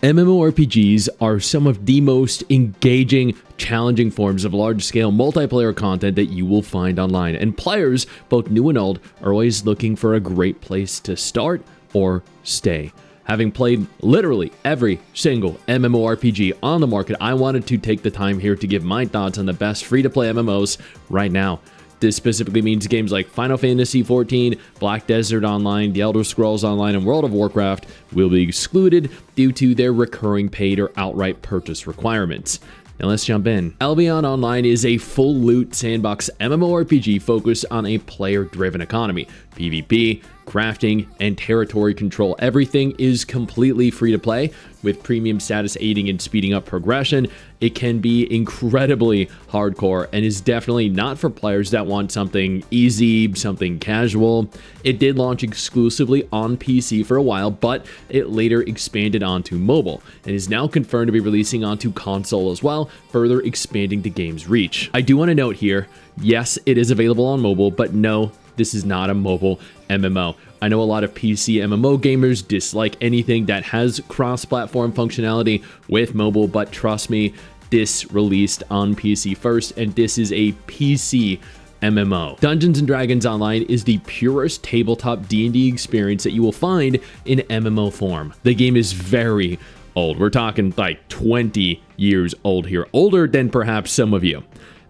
MMORPGs are some of the most engaging, challenging forms of large-scale multiplayer content that you will find online, and players, both new and old, are always looking for a great place to start or stay. Having played literally every single MMORPG on the market, I wanted to take the time here to give my thoughts on the best free-to-play MMOs right now. This specifically means games like Final Fantasy XIV, Black Desert Online, The Elder Scrolls Online, and World of Warcraft will be excluded due to their recurring paid or outright purchase requirements. Now let's jump in. Albion Online is a full loot sandbox MMORPG focused on a player-driven economy. PvP, crafting, and territory control. Everything is completely free to play, with premium status aiding and speeding up progression. It can be incredibly hardcore and is definitely not for players that want something easy, something casual. It did launch exclusively on PC for a while, but it later expanded onto mobile and is now confirmed to be releasing onto console as well, further expanding the game's reach. I do want to note here, yes, it is available on mobile, but no, this is not a mobile MMO. I know a lot of PC MMO gamers dislike anything that has cross-platform functionality with mobile, but trust me, this released on PC first, and this is a PC MMO. Dungeons & Dragons Online is the purest tabletop D&D experience that you will find in MMO form. The game is very old. We're talking like 20 years old here, older than perhaps some of you.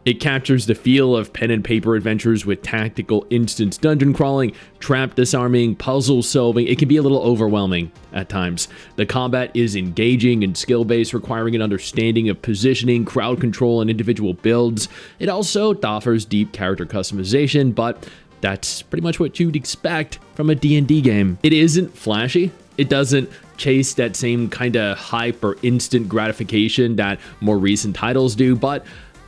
It captures the feel of pen and paper adventures with tactical instance dungeon crawling, trap disarming, puzzle solving. It can be a little overwhelming at times. The combat is engaging and skill-based, requiring an understanding of positioning, crowd control, and individual builds. It also offers deep character customization, but that's pretty much what you'd expect from a D&D game. It isn't flashy. It doesn't chase that same kind of hype or instant gratification that more recent titles do, but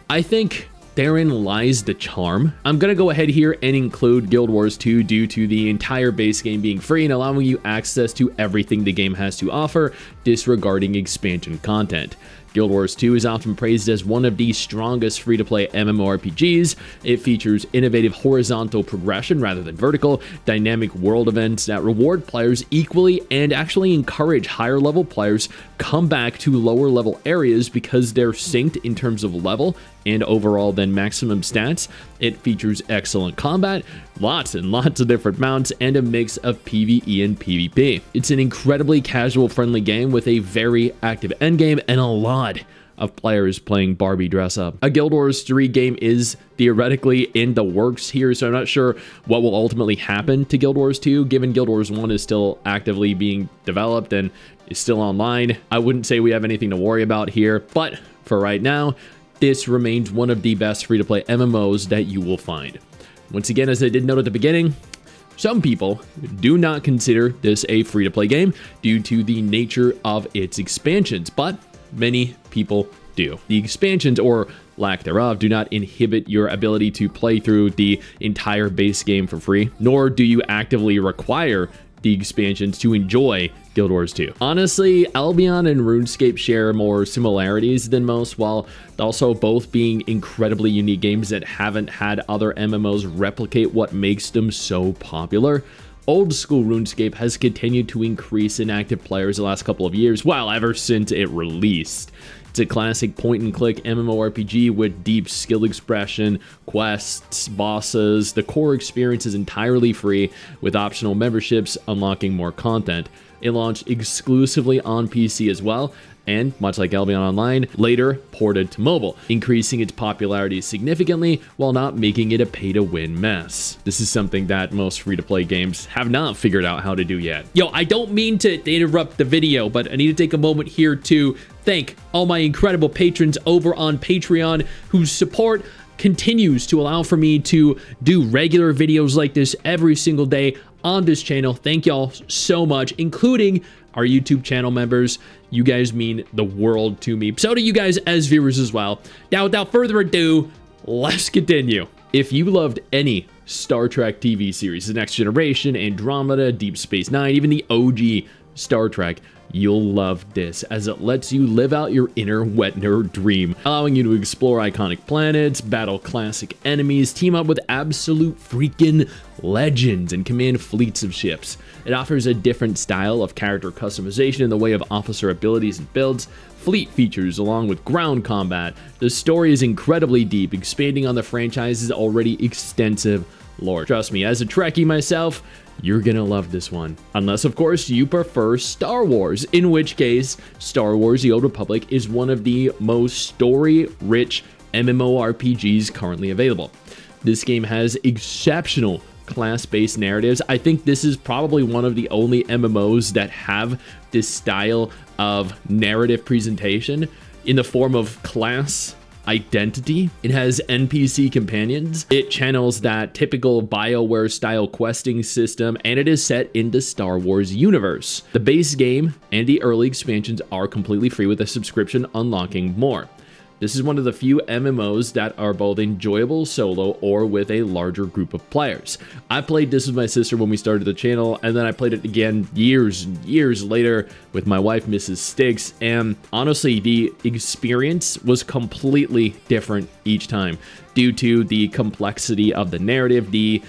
I think therein lies the charm. I'm gonna go ahead here and include Guild Wars 2 due to the entire base game being free and allowing you access to everything the game has to offer, disregarding expansion content. Guild Wars 2 is often praised as one of the strongest free-to-play MMORPGs. It features innovative horizontal progression rather than vertical, dynamic world events that reward players equally and actually encourage higher-level players come back to lower-level areas because they're synced in terms of level and overall then maximum stats. It features excellent combat, lots and lots of different mounts, and a mix of PvE and PvP. It's an incredibly casual-friendly game with a very active endgame and a lot of players playing Barbie dress up. A Guild Wars 3 game is theoretically in the works here, so I'm not sure what will ultimately happen to Guild Wars 2, given Guild Wars 1 is still actively being developed and is still online. I wouldn't say we have anything to worry about here, but for right now, this remains one of the best free-to-play MMOs that you will find. Once again, as I did note at the beginning, some people do not consider this a free-to-play game due to the nature of its expansions, but many people do. The expansions, or lack thereof, do not inhibit your ability to play through the entire base game for free, nor do you actively require the expansions to enjoy Guild Wars 2. Honestly, Albion and RuneScape share more similarities than most, while also both being incredibly unique games that haven't had other MMOs replicate what makes them so popular. Old school RuneScape has continued to increase in active players the last couple of years, well, ever since it released. It's a classic point-and-click MMORPG with deep skill expression, quests, bosses. The core experience is entirely free, with optional memberships unlocking more content. It launched exclusively on PC as well, and much like Albion Online, later ported to mobile, increasing its popularity significantly while not making it a pay-to-win mess. This is something that most free-to-play games have not figured out how to do yet. Yo, I don't mean to interrupt the video, but I need to take a moment here to thank all my incredible patrons over on Patreon whose support continues to allow for me to do regular videos like this every single day on this channel. Thank y'all so much, including our YouTube channel members. You guys mean the world to me. So do you guys as viewers as well. Now, without further ado, let's continue. If you loved any Star Trek TV series, The Next Generation, Andromeda, Deep Space Nine, even the OG Star Trek, you'll love this, as it lets you live out your inner wet nerd dream, allowing you to explore iconic planets, battle classic enemies, team up with absolute freaking legends, and command fleets of ships. It offers a different style of character customization in the way of officer abilities and builds, fleet features along with ground combat. The story is incredibly deep, expanding on the franchise's already extensive lore. Trust me, as a Trekkie myself, you're gonna love this one. Unless, of course, you prefer Star Wars, in which case, Star Wars The Old Republic is one of the most story-rich MMORPGs currently available. This game has exceptional class-based narratives. I think this is probably one of the only MMOs that have this style of narrative presentation in the form of class identity. It has NPC companions. It channels that typical BioWare style questing system, and it is set in the Star Wars universe. The base game and the early expansions are completely free, with a subscription unlocking more. This is one of the few MMOs that are both enjoyable solo or with a larger group of players. I played this with my sister when we started the channel, and then I played it again years and years later with my wife, Mrs. Sticks, and honestly, the experience was completely different each time due to the complexity of the narrative, the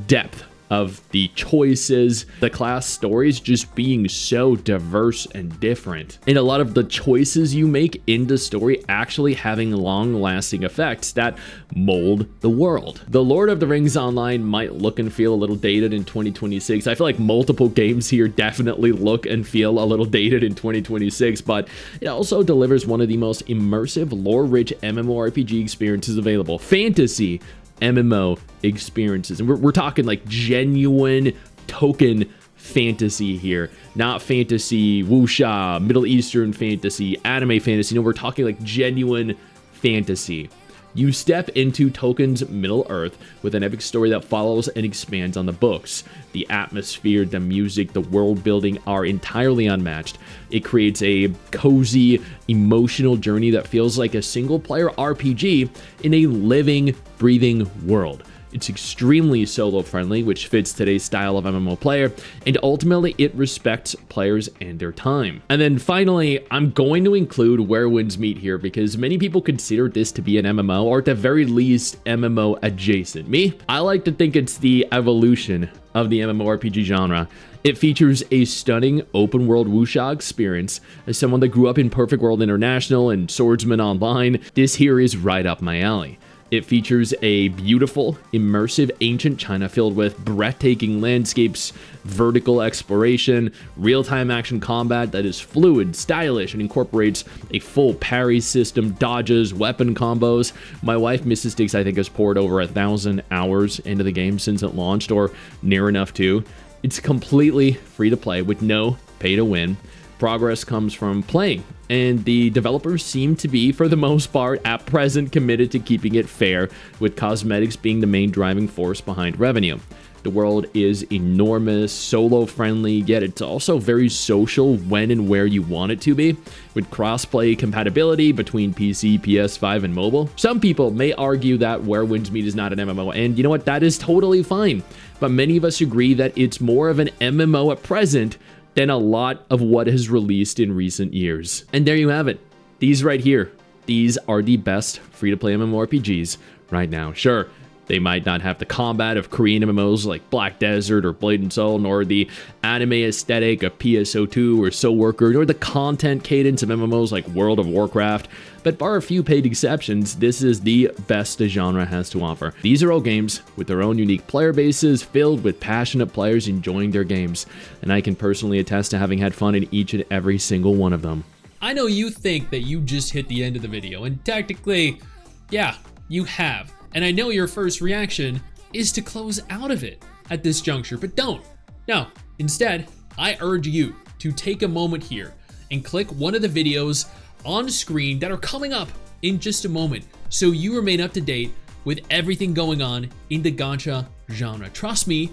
depth of the choices, the class stories just being so diverse and different, and a lot of the choices you make in the story actually having long-lasting effects that mold the world. The Lord of the Rings Online might look and feel a little dated in 2026. I feel like multiple games here definitely look and feel a little dated in 2026, but it also delivers one of the most immersive, lore-rich MMORPG experiences available. Fantasy MMO experiences, and we're talking like genuine token fantasy here, not fantasy wuxia, Middle Eastern fantasy, anime fantasy. No, we're talking like genuine fantasy. You step into Token's Middle Earth with an epic story that follows and expands on the books. The atmosphere, the music, the world building are entirely unmatched. It creates a cozy, emotional journey that feels like a single-player RPG in a living, breathing world. It's extremely solo-friendly, which fits today's style of MMO player, and ultimately it respects players and their time. And then finally, I'm going to include Where Winds Meet here because many people consider this to be an MMO, or at the very least, MMO adjacent. Me, I like to think it's the evolution of the MMORPG genre. It features a stunning open-world wuxia experience. As someone that grew up in Perfect World International and Swordsman Online, this here is right up my alley. It features a beautiful, immersive ancient China filled with breathtaking landscapes, vertical exploration, real-time action combat that is fluid, stylish, and incorporates a full parry system, dodges, weapon combos. My wife, Mrs. Sticks, I think has poured over 1,000 hours into the game since it launched, or near enough to. It's completely free to play with no pay to win. Progress comes from playing, and the developers seem to be, for the most part, at present committed to keeping it fair, with cosmetics being the main driving force behind revenue. The world is enormous, solo-friendly, yet it's also very social when and where you want it to be, with cross-play compatibility between PC, PS5, and mobile. Some people may argue that Where Winds Meet is not an MMO, and you know what, that is totally fine, but many of us agree that it's more of an MMO at present than a lot of what has released in recent years. And there you have it. These right here. These are the best free-to-play MMORPGs right now. Sure, they might not have the combat of Korean MMOs like Black Desert or Blade and Soul, nor the anime aesthetic of PSO2 or Soul Worker, nor the content cadence of MMOs like World of Warcraft, but bar a few paid exceptions, this is the best the genre has to offer. These are all games with their own unique player bases, filled with passionate players enjoying their games, and I can personally attest to having had fun in each and every single one of them. I know you think that you just hit the end of the video, and technically, yeah, you have. And I know your first reaction is to close out of it at this juncture, but don't. No, instead, I urge you to take a moment here and click one of the videos on screen that are coming up in just a moment, so you remain up to date with everything going on in the gacha genre. Trust me,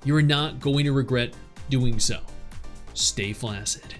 you're not going to regret doing so. Stay flaccid.